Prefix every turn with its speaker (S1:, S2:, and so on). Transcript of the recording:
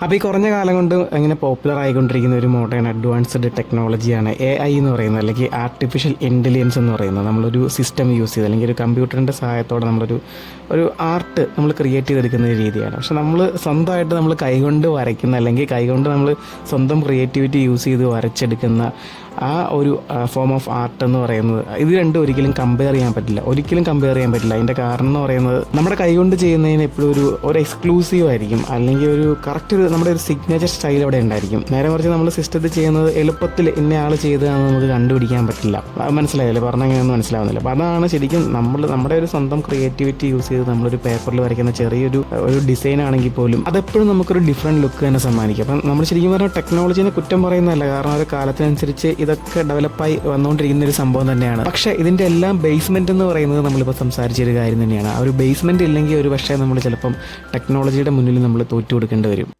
S1: അപ്പോൾ ഈ കുറഞ്ഞ കാലം കൊണ്ട് ഇങ്ങനെ പോപ്പുലർ ആയിക്കൊണ്ടിരിക്കുന്ന ഒരു മോഡേൺ അഡ്വാൻസ്ഡ് ടെക്നോളജിയാണ് AI എന്ന് പറയുന്നത്, അല്ലെങ്കിൽ ആർട്ടിഫിഷ്യൽ ഇൻ്റലിജൻസ് എന്ന് പറയുന്നത്. നമ്മളൊരു സിസ്റ്റം യൂസ് ചെയ്ത് അല്ലെങ്കിൽ ഒരു കമ്പ്യൂട്ടറിൻ്റെ സഹായത്തോടെ ഒരു ആർട്ട് നമ്മൾ ക്രിയേറ്റ് ചെയ്തെടുക്കുന്ന ഒരു രീതിയാണ്. പക്ഷെ നമ്മൾ സ്വന്തമായിട്ട് നമ്മൾ കൈകൊണ്ട് വരയ്ക്കുന്ന അല്ലെങ്കിൽ കൈകൊണ്ട് നമ്മൾ സ്വന്തം ക്രിയേറ്റിവിറ്റി യൂസ് ചെയ്ത് വരച്ചെടുക്കുന്ന ആ ഒരു ഫോം ഓഫ് ആർട്ട് എന്ന് പറയുന്നത്, ഇത് രണ്ടും ഒരിക്കലും കമ്പയർ ചെയ്യാൻ പറ്റില്ല. അതിൻ്റെ കാരണം എന്ന് പറയുന്നത്, നമ്മുടെ കൈകൊണ്ട് ചെയ്യുന്നതിന് എപ്പോഴും ഒരു എക്സ്ക്ലൂസീവ് ആയിരിക്കും, അല്ലെങ്കിൽ ഒരു കറക്റ്റ് നമ്മുടെ ഒരു സിഗ്നേച്ചർ സ്റ്റൈൽ അവിടെ ഉണ്ടായിരിക്കും. നേരെ മറിച്ച് നമ്മൾ സിസ്റ്റത്തിൽ ചെയ്യുന്നത് എളുപ്പത്തിൽ ഇന്ന ആൾ ചെയ്തതാണെന്ന് നമുക്ക് കണ്ടുപിടിക്കാൻ പറ്റില്ല. മനസ്സിലായില്ലേ? പറഞ്ഞാൽ എങ്ങനെയൊന്നും മനസ്സിലാവുന്നില്ല. അപ്പോൾ അതാണ് ശരിക്കും നമ്മുടെ ഒരു സ്വന്തം ക്രിയേറ്റിവിറ്റി യൂസ് ചെയ്ത് നമ്മളൊരു പേപ്പറിൽ വരയ്ക്കുന്ന ചെറിയൊരു ഡിസൈൻ ആണെങ്കിൽ പോലും അതെപ്പോഴും നമുക്കൊരു ഡിഫറെൻറ്റ് ലുക്ക് തന്നെ സമ്മാനിക്കും. അപ്പം നമ്മൾ ശരിക്കും പറഞ്ഞാൽ ടെക്നോളജീനെ കുറ്റം പറയുന്നതല്ല, കാരണം ഒരു കാലത്തിനനുസരിച്ച് ഇതൊക്കെ ഡെവലപ്പായി വന്നുകൊണ്ടിരിക്കുന്ന ഒരു സംഭവം തന്നെയാണ്. പക്ഷേ ഇതിൻ്റെ എല്ലാം ബേസ്മെൻറ്റ് എന്ന് പറയുന്നത് നമ്മളിപ്പോൾ സംസാരിച്ചൊരു കാര്യം തന്നെയാണ്. ആ ഒരു ബേസ്മെൻറ്റ് ഇല്ലെങ്കിൽ ഒരു പക്ഷേ നമ്മൾ ചിലപ്പം ടെക്നോളജിയുടെ മുന്നിൽ നമ്മൾ തോറ്റു കൊടുക്കേണ്ടി വരും.